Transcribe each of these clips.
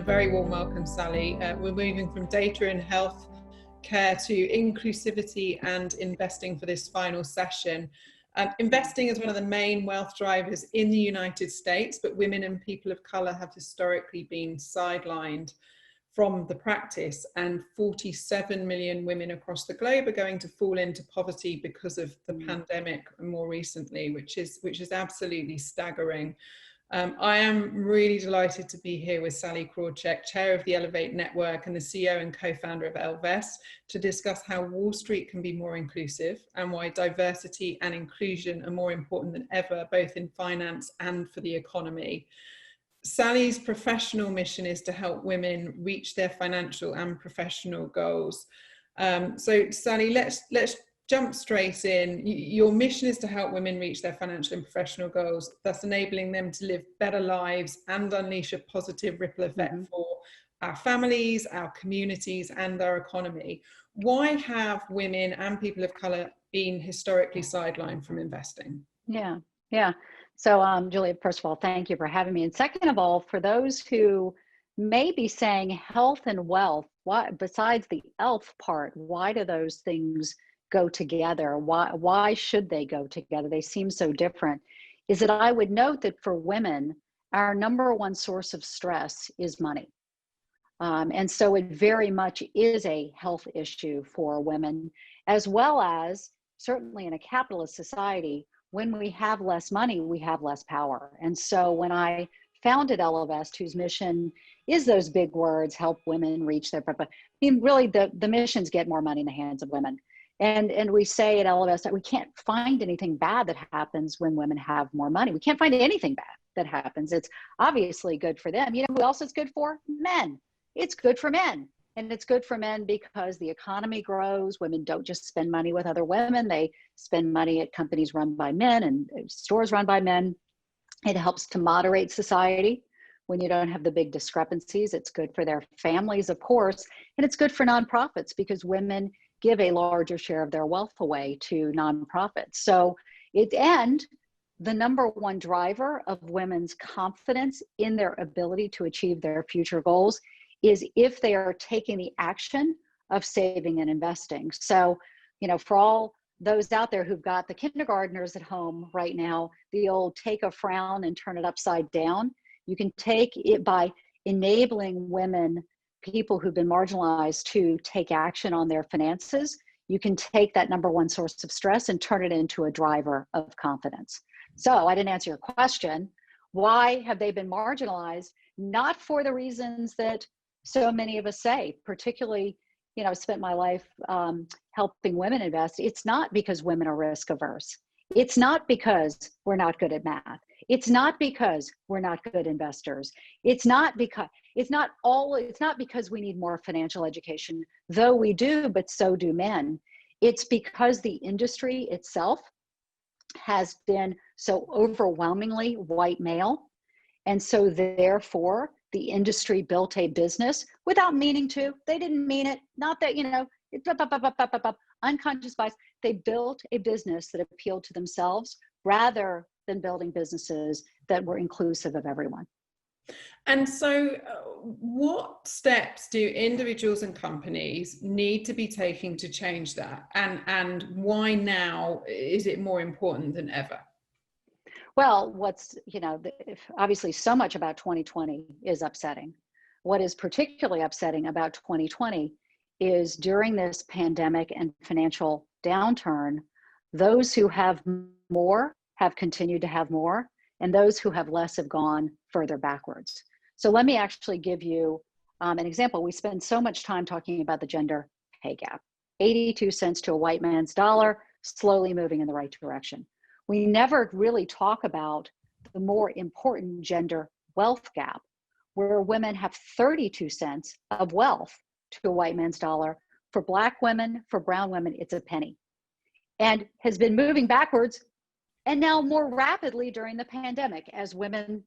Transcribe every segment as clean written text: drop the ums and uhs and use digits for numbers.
very warm welcome, Sally. We're moving from data and health care to inclusivity and investing for this final session. Investing is one of the main wealth drivers in the United States, but women and people of colour have historically been sidelined from the practice, and 47 million women across the globe are going to fall into poverty because of the pandemic more recently, which is absolutely staggering. I am really delighted to be here with Sallie Krawcheck, Chair of the Elevate Network and the CEO and co-founder of Elvest, to discuss how Wall Street can be more inclusive and why diversity and inclusion are more important than ever, both in finance and for the economy. Sallie's professional mission is to help women reach their financial and professional goals. So Sallie, let's jump straight in. Your mission is to help women reach their financial and professional goals, thus enabling them to live better lives and unleash a positive ripple effect for our families, our communities, and our economy. Why have women and people of colour been historically sidelined from investing? Yeah. So, Julia, first of all, thank you for having me. And second of all, for those who may be saying health and wealth, why, besides the ELF part, why do those things go together? Why should they go together? They seem so different. Is that I would note that for women, our number one source of stress is money. And so it very much is a health issue for women, as well as certainly in a capitalist society, when we have less money, we have less power. And so when I founded Elvest, whose mission is those big words, help women reach their, I mean, really the missions get more money in the hands of women. And we say at Elvest that we can't find anything bad that happens when women have more money. We can't find anything bad that happens. It's obviously good for them. You know who else it's good for? Men. It's good for men. And it's good for men because the economy grows. Women don't just spend money with other women. They spend money at companies run by men and stores run by men. It helps to moderate society when you don't have the big discrepancies. It's good for their families, of course. And it's good for nonprofits because women give a larger share of their wealth away to nonprofits. So the number one driver of women's confidence in their ability to achieve their future goals is if they are taking the action of saving and investing. So, you know, for all those out there who've got the kindergartners at home right now, the old take a frown and turn it upside down, you can take it by enabling women, people who've been marginalized, to take action on their finances. You can take that number one source of stress and turn it into a driver of confidence. So I didn't answer your question. Why have they been marginalized? Not for the reasons that so many of us say, particularly, you know, I spent my life helping women invest. It's not because women are risk averse. It's not because we're not good at math. It's not because we're not good investors. It's not because we need more financial education, though we do, but so do men. It's because the industry itself has been so overwhelmingly white male. And so therefore, the industry built a business without meaning to. They didn't mean it. Not that, you know, unconscious bias. They built a business that appealed to themselves rather than building businesses that were inclusive of everyone. And so what steps do individuals and companies need to be taking to change that? And why now is it more important than ever? Well, obviously so much about 2020 is upsetting. What is particularly upsetting about 2020 is during this pandemic and financial downturn, those who have more have continued to have more, and those who have less have gone further backwards. So let me actually give you an example. We spend so much time talking about the gender pay gap. 82 cents to a white man's dollar, slowly moving in the right direction. We never really talk about the more important gender wealth gap, where women have 32 cents of wealth to a white man's dollar. For Black women, for brown women, it's a penny, and has been moving backwards, and now more rapidly during the pandemic as women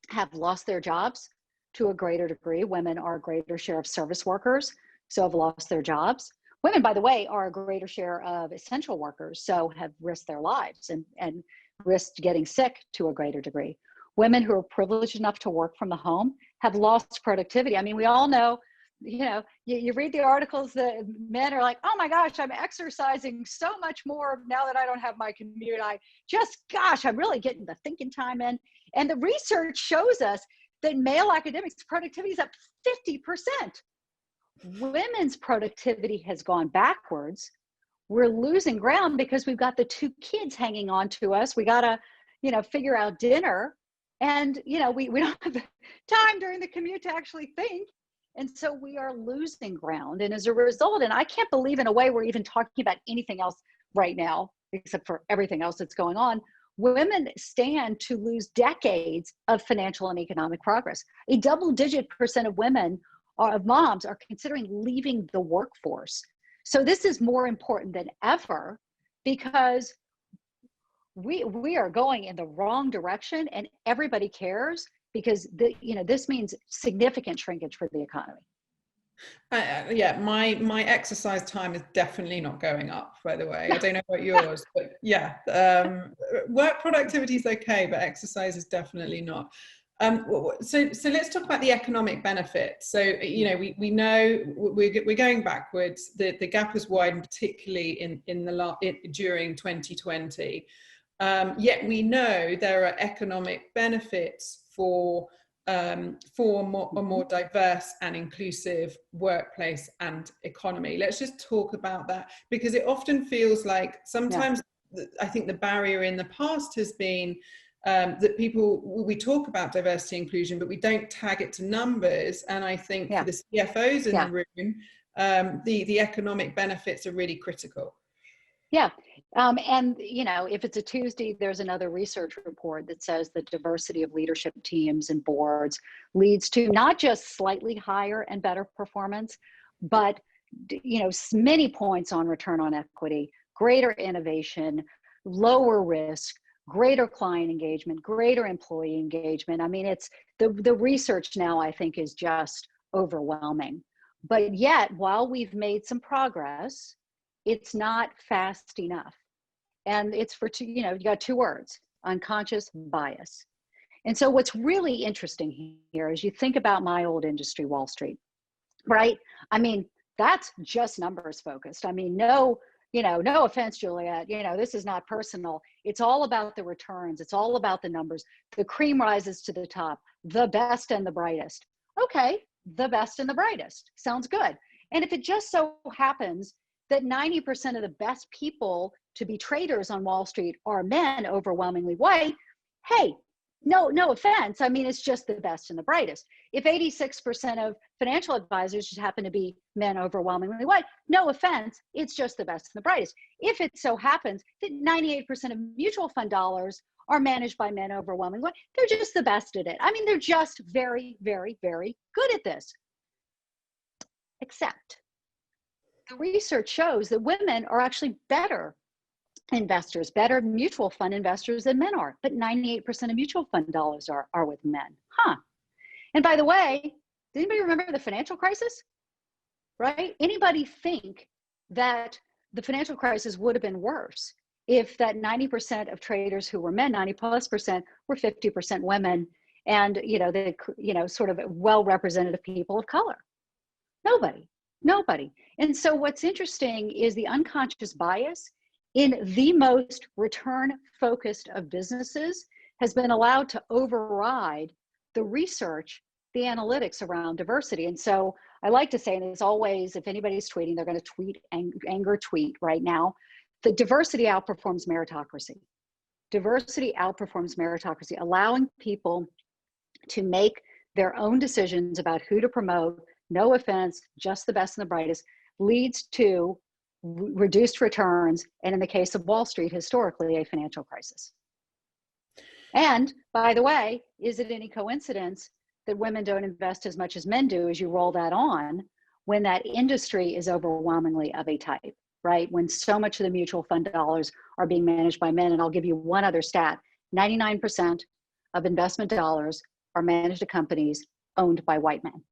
have lost their jobs to a greater degree. Women are a greater share of service workers, so have lost their jobs. Women, by the way, are a greater share of essential workers, so have risked their lives and risked getting sick to a greater degree. Women who are privileged enough to work from the home have lost productivity. I mean, we all know, you read the articles that men are like, oh my gosh, I'm exercising so much more now that I don't have my commute. I'm really getting the thinking time in. And the research shows us that male academics productivity is up 50%. Women's productivity has gone backwards. We're losing ground because we've got the 2 kids hanging on to us. We got to, figure out dinner. And, we don't have the time during the commute to actually think. And so we are losing ground. And as a result, and I can't believe in a way we're even talking about anything else right now, except for everything else that's going on, women stand to lose decades of financial and economic progress. A double-digit % of women, of moms, are considering leaving the workforce. So this is more important than ever because we are going in the wrong direction, and everybody cares because this means significant shrinkage for the economy. Yeah, my exercise time is definitely not going up, by the way. I don't know about yours, but yeah, work productivity is okay, but exercise is definitely not. So let's talk about the economic benefits. So, we know we're going backwards. The gap has widened, particularly during 2020. Yet we know there are economic benefits for a more diverse and inclusive workplace and economy. Let's just talk about that, because it often feels like sometimes, I think the barrier in the past has been that we talk about diversity inclusion, but we don't tag it to numbers. And I think for the CFOs in the room, the economic benefits are really critical. Yeah. And, if it's a Tuesday, there's another research report that says the diversity of leadership teams and boards leads to not just slightly higher and better performance, but, many points on return on equity, greater innovation, lower risk, greater client engagement, greater employee engagement. I mean, it's the research now, I think, is just overwhelming. But yet, while we've made some progress, it's not fast enough. And it's for you got 2 words: unconscious bias. And so what's really interesting here is you think about my old industry, Wall Street, right? I mean, that's just numbers focused. I mean, no offense, Juliet, this is not personal. It's all about the returns. It's all about the numbers. The cream rises to the top, the best and the brightest. Okay, the best and the brightest. Sounds good. And if it just so happens that 90% of the best people to be traders on Wall Street are men, overwhelmingly white, hey, no offense. I mean, it's just the best and the brightest. If 86% of financial advisors just happen to be men, overwhelmingly white, no offense, it's just the best and the brightest. If it so happens that 98% of mutual fund dollars are managed by men, overwhelmingly white, they're just the best at it. I mean, they're just very, very, very good at this. Except the research shows that women are actually better investors, better mutual fund investors than men are, but 98% of mutual fund dollars are with men. And by the way, does anybody remember the financial crisis? Right? Anybody think that the financial crisis would have been worse if that 90% of traders who were men, 90+% were 50% women, and sort of well representative people of color? Nobody. And so what's interesting is the unconscious bias in the most return focused of businesses has been allowed to override the research, the analytics around diversity. And so I like to say, and as always, if anybody's tweeting, they're going to tweet anger tweet right now, that diversity outperforms meritocracy. Diversity outperforms meritocracy, allowing people to make their own decisions about who to promote. No offense, just the best and the brightest, leads to reduced returns, and in the case of Wall Street, historically, a financial crisis. And by the way, is it any coincidence that women don't invest as much as men do as you roll that on when that industry is overwhelmingly of a type, right? When so much of the mutual fund dollars are being managed by men. And I'll give you one other stat: 99% of investment dollars are managed at companies owned by white men.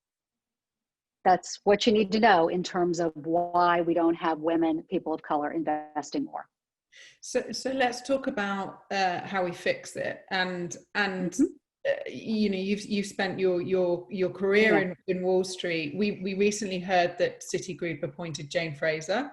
That's what you need to know in terms of why we don't have women, people of color, investing more. So let's talk about how we fix it. And you've spent your career Yeah. in Wall Street. We recently heard that Citigroup appointed Jane Fraser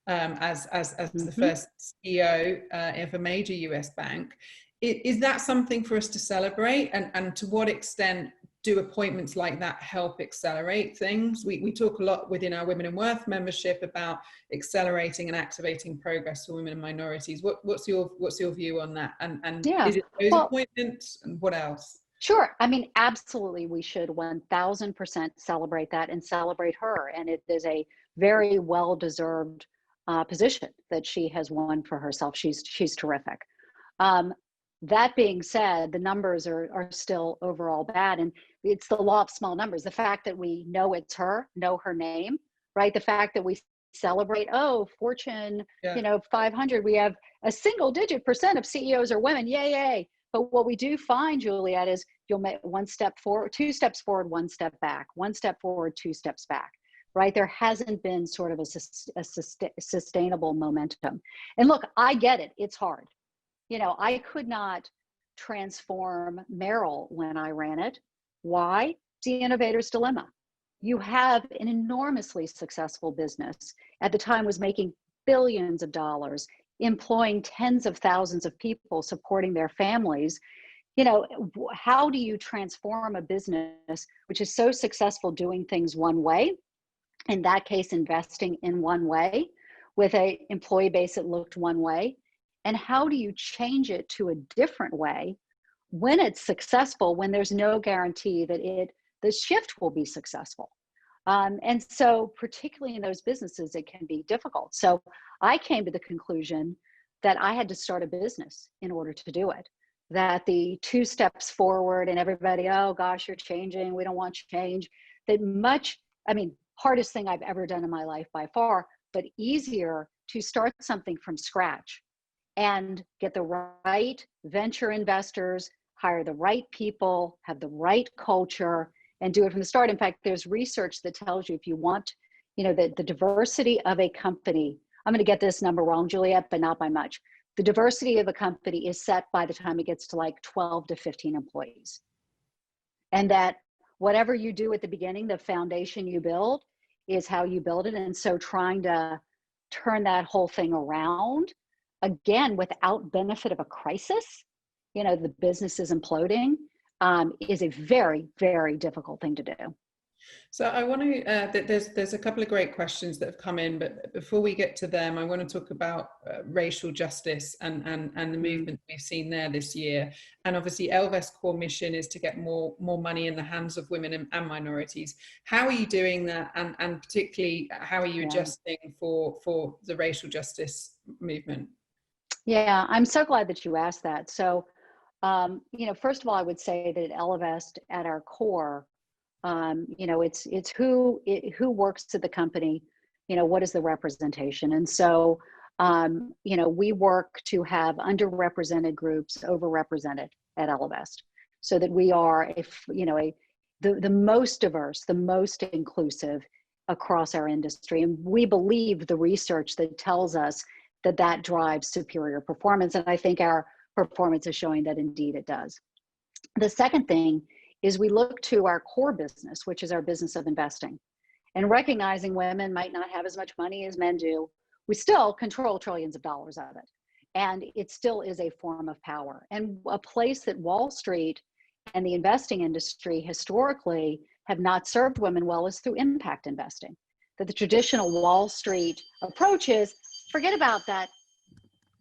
as the Mm-hmm. first CEO of a major US bank. Is that something for us to celebrate? And to what extent do appointments like that help accelerate things? We talk a lot within our Women in Worth membership about accelerating and activating progress for women and minorities. What's your view on that? And Yeah. is it those Well, appointments, and what else? sure. I mean, absolutely, we should 1000% celebrate that and celebrate her. And it is a very well-deserved position that she has won for herself. She's terrific. Um, that being said, the numbers are still overall bad, and it's the law of small numbers. The fact that we know it's her, know her name, right? The fact that we celebrate, oh, Fortune, Yeah. 500, we have a single-digit percent of CEOs are women. Yay, yay! But what we do find, Juliet, is you'll make one step forward, two steps forward, one step back, one step forward, two steps back, right? There hasn't been sort of a sustainable momentum. And look, I get it. It's hard. I could not transform Merrill when I ran it. Why? It's the innovator's dilemma. You have an enormously successful business, at the time was making billions of dollars, employing tens of thousands of people, supporting their families. How do you transform a business which is so successful doing things one way, in that case investing in one way, with a employee base that looked one way, and how do you change it to a different way when it's successful, when there's no guarantee that the shift will be successful? And so particularly in those businesses, it can be difficult. So I came to the conclusion that I had to start a business in order to do it. That the two steps forward and everybody, oh gosh, you're changing, we don't want change. Hardest thing I've ever done in my life by far, but easier to start something from scratch and get the right venture investors, hire the right people, have the right culture, and do it from the start. In fact, there's research that tells you if you want, the diversity of a company, I'm going to get this number wrong, Juliet, but not by much. The diversity of a company is set by the time it gets to like 12 to 15 employees. And that whatever you do at the beginning, the foundation you build is how you build it. And so trying to turn that whole thing around, again, without benefit of a crisis, the business is imploding, is a very, very difficult thing to do. So I want to, there's a couple of great questions that have come in, but before we get to them, I want to talk about racial justice and the movement we've seen there this year. And obviously Elvest's core mission is to get more money in the hands of women and minorities. How are you doing that? And particularly, how are you adjusting for the racial justice movement? Yeah, I'm so glad that you asked that. So, first of all, I would say that at Elvest, at our core, it's who works at the company, what is the representation? And so, we work to have underrepresented groups overrepresented at Elvest, so that we are the most diverse, the most inclusive across our industry. And we believe the research that tells us that drives superior performance. And I think our performance is showing that indeed it does. The second thing is we look to our core business, which is our business of investing, and recognizing women might not have as much money as men do. We still control trillions of dollars of it. And it still is a form of power. And a place that Wall Street and the investing industry historically have not served women well is through impact investing. That the traditional Wall Street approach is, forget about that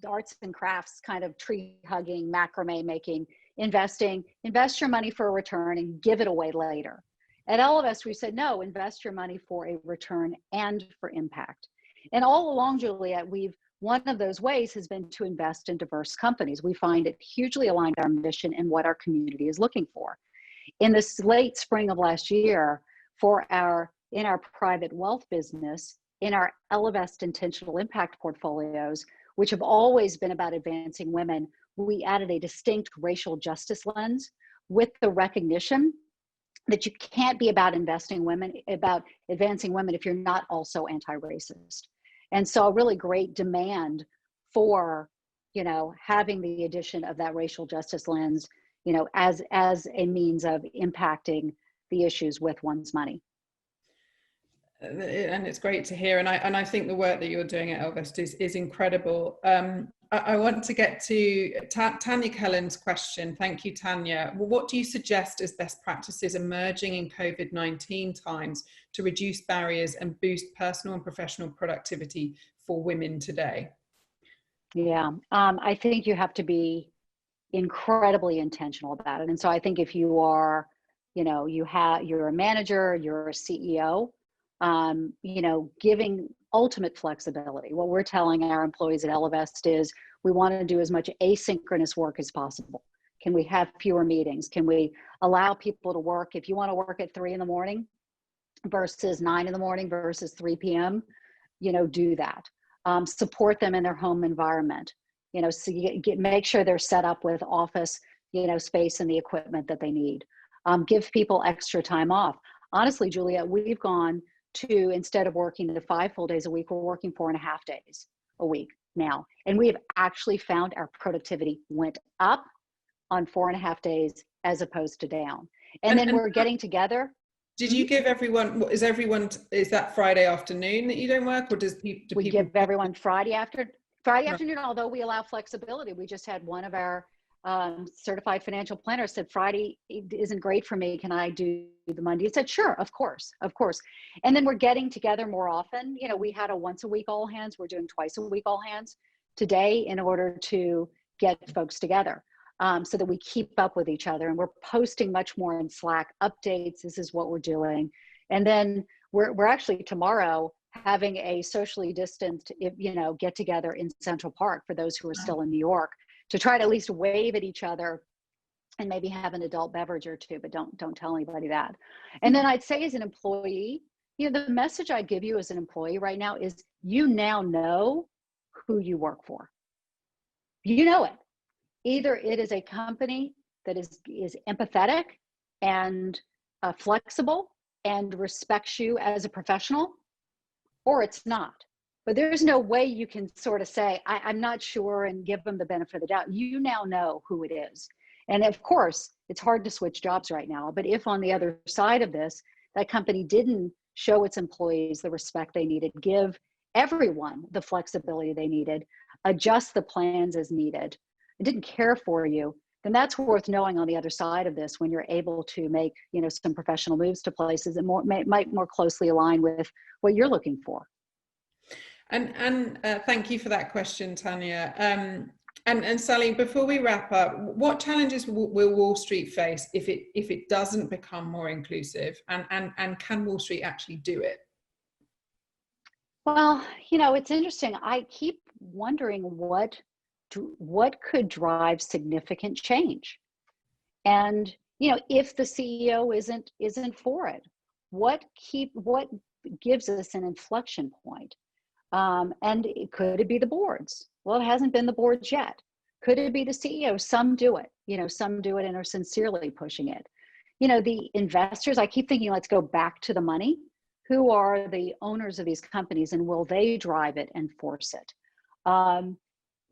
arts and crafts kind of tree hugging, macrame making, investing, invest your money for a return and give it away later. At Elvest, we said, no, invest your money for a return and for impact. And all along, Juliet, one of those ways has been to invest in diverse companies. We find it hugely aligned with our mission and what our community is looking for. In this late spring of last year, in our private wealth business, in our Elvest intentional impact portfolios, which have always been about advancing women, we added a distinct racial justice lens with the recognition that you can't be about advancing women if you're not also anti-racist. And so a really great demand for, having the addition of that racial justice lens, as a means of impacting the issues with one's money. And it's great to hear. And I think the work that you're doing at Elvest is incredible. I want to get to Tanya Cullen's question. Thank you, Tanya. What do you suggest as best practices emerging in COVID-19 times to reduce barriers and boost personal and professional productivity for women today? Yeah, I think you have to be incredibly intentional about it. And so I think if you are, you're a manager, you're a CEO, giving ultimate flexibility. What we're telling our employees at Elevest is we want to do as much asynchronous work as possible. Can we have fewer meetings? Can we allow people to work? If you want to work at 3 a.m. versus 9 a.m. versus 3 p.m., do that. Support them in their home environment. So make sure they're set up with office, space and the equipment that they need. Give people extra time off. Honestly, Juliet, we've gone to, instead of working 5 full days a week, we're working 4.5 days a week now. And we have actually found our productivity went up on 4.5 days as opposed to down. And then we're getting together. Did you give everyone, is that Friday afternoon that you don't work, or we give everyone Friday afternoon, although we allow flexibility. We just had one of our certified financial planners said, Friday isn't great for me. Can I do the Monday? I said, sure, of course. And then we're getting together more often. We had a once a week all hands. We're doing twice a week all hands today in order to get folks together so that we keep up with each other. And we're posting much more in Slack updates. This is what we're doing. And then we're actually tomorrow having a socially distanced, get together in Central Park for those who are still in New York, to try to at least wave at each other and maybe have an adult beverage or two, but don't tell anybody that. And then I'd say as an employee, the message I'd give you as an employee right now is you now know who you work for. You know it. Either it is a company that is empathetic and flexible and respects you as a professional, or it's not. But there's no way you can sort of say, I'm not sure, and give them the benefit of the doubt. You now know who it is. And of course, it's hard to switch jobs right now. But if on the other side of this, that company didn't show its employees the respect they needed, give everyone the flexibility they needed, adjust the plans as needed, and didn't care for you, then that's worth knowing on the other side of this when you're able to make, some professional moves to places that might more closely align with what you're looking for. And thank you for that question, Tanya. And Sallie, before we wrap up, what challenges will Wall Street face if it doesn't become more inclusive? And can Wall Street actually do it? Well, it's interesting. I keep wondering what could drive significant change. And if the CEO isn't for it, what gives us an inflection point? And could it be the boards? Well, it hasn't been the boards yet. Could it be the CEO? Some do it, some do it and are sincerely pushing it. The investors, I keep thinking, let's go back to the money. Who are the owners of these companies, and will they drive it and force it? And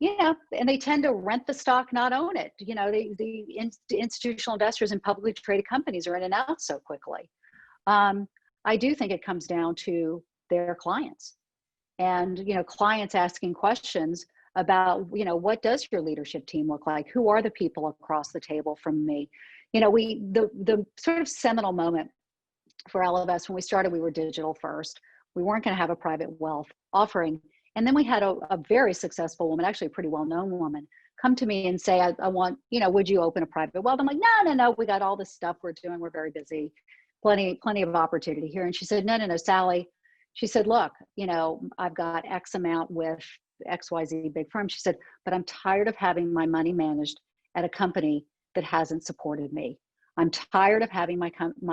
they tend to rent the stock, not own it. The institutional investors in publicly traded companies are in and out so quickly. I do think it comes down to their clients. And, clients asking questions about, what does your leadership team look like? Who are the people across the table from me? The sort of seminal moment for Elevest, when we started, we were digital first. We weren't going to have a private wealth offering. And then we had a very successful woman, actually a pretty well-known woman, come to me and say, I want, would you open a private wealth? I'm like, no, we got all this stuff we're doing. We're very busy, plenty of opportunity here. And she said, no, Sallie. She said, look, I've got X amount with XYZ big firm. She said, but I'm tired of having my money managed at a company that hasn't supported me. I'm tired of having my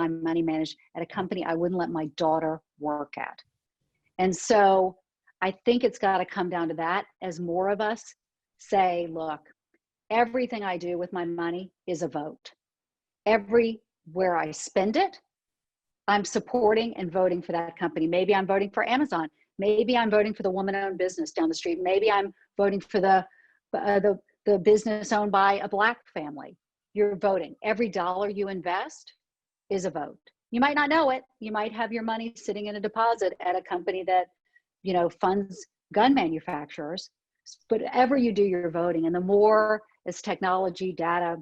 money managed at a company I wouldn't let my daughter work at. And so I think it's got to come down to that, as more of us say, look, everything I do with my money is a vote. Everywhere I spend it, I'm supporting and voting for that company. Maybe I'm voting for Amazon. Maybe I'm voting for the woman-owned business down the street. Maybe I'm voting for the business owned by a Black family. you're voting. Every dollar you invest is a vote. You might not know it. You might have your money sitting in a deposit at a company that, funds gun manufacturers. But whatever you do, you're voting. And the more as technology data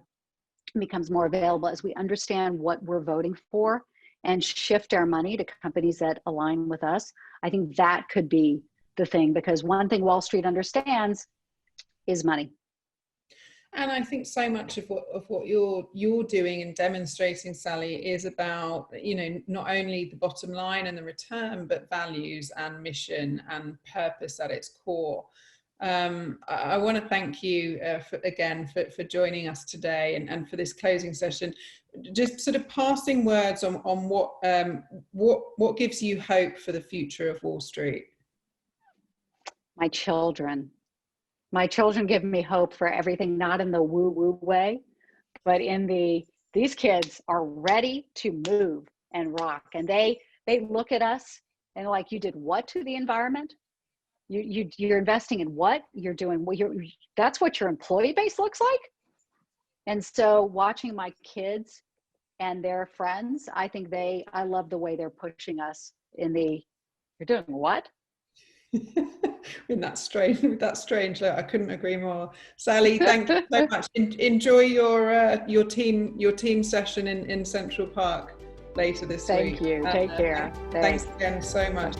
becomes more available, as we understand what we're voting for and shift our money to companies that align with us, I think that could be the thing, because one thing Wall Street understands is money. And I think so much of what you're doing and demonstrating, Sallie, is about, not only the bottom line and the return, but values and mission and purpose at its core. I want to thank you for joining us today and for this closing session. Just sort of passing words on what gives you hope for the future of Wall Street. My children. My children give me hope for everything, not in the woo-woo way, but in these kids are ready to move and rock. And they look at us and like, you did what to the environment? You're investing in what? You're doing what that's what your employee base looks like? And so watching my kids and their friends, I think I love the way they're pushing us you're doing what? With that strange look, I couldn't agree more. Sallie, thank you so much. Enjoy your team session in Central Park later this week. Thank you. Take care. Thanks again so much.